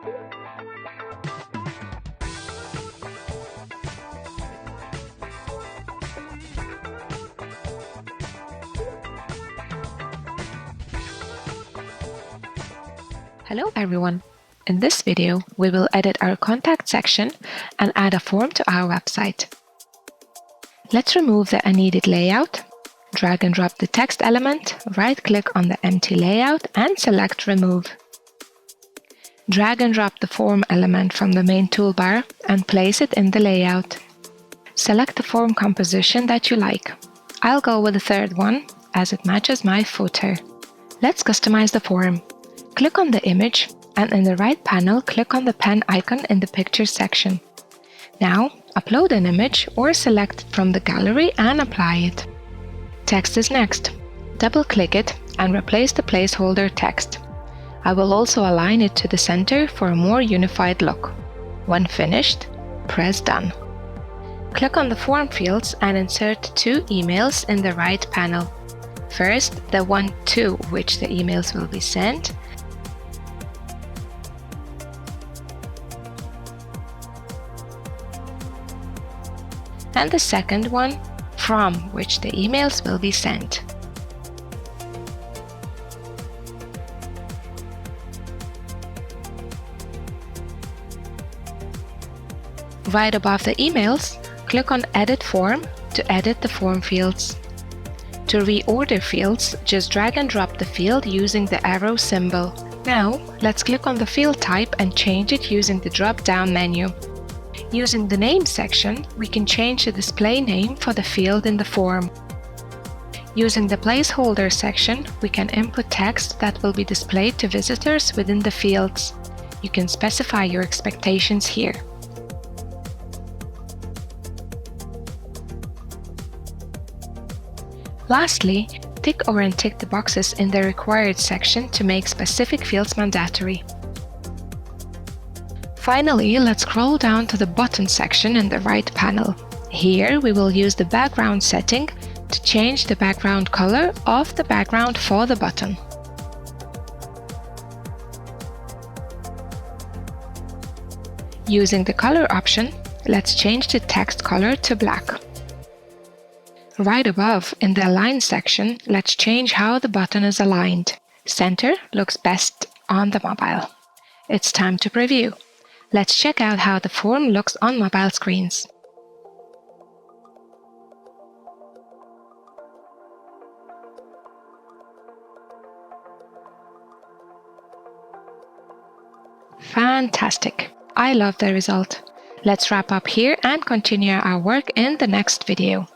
Hello everyone! In this video, we will edit our contact section and add a form to our website. Let's remove the unneeded layout, drag and drop the text element, right-click on the empty layout and select Remove. Drag and drop the form element from the main toolbar and place it in the layout. Select the form composition that you like. I'll go with the third one as it matches my footer. Let's customize the form. Click on the image and in the right panel, click on the pen icon in the Pictures section. Now, upload an image or select it from the gallery and apply it. Text is next. Double-click it and replace the placeholder text. I will also align it to the center for a more unified look. When finished, press Done. Click on the form fields and insert 2 emails in the right panel. First, the one to which the emails will be sent, and the second one, from which the emails will be sent. Right above the emails, click on Edit Form to edit the form fields. To reorder fields, just drag and drop the field using the arrow symbol. Now, let's click on the field type and change it using the drop-down menu. Using the Name section, we can change the display name for the field in the form. Using the Placeholder section, we can input text that will be displayed to visitors within the fields. You can specify your expectations here. Lastly, tick or untick the boxes in the Required section to make specific fields mandatory. Finally, let's scroll down to the Button section in the right panel. Here, we will use the background setting to change the background color of the background for the button. Using the color option, let's change the text color to black. Right above, in the Align section, let's change how the button is aligned. Center looks best on the mobile. It's time to preview. Let's check out how the form looks on mobile screens. Fantastic! I love the result. Let's wrap up here and continue our work in the next video.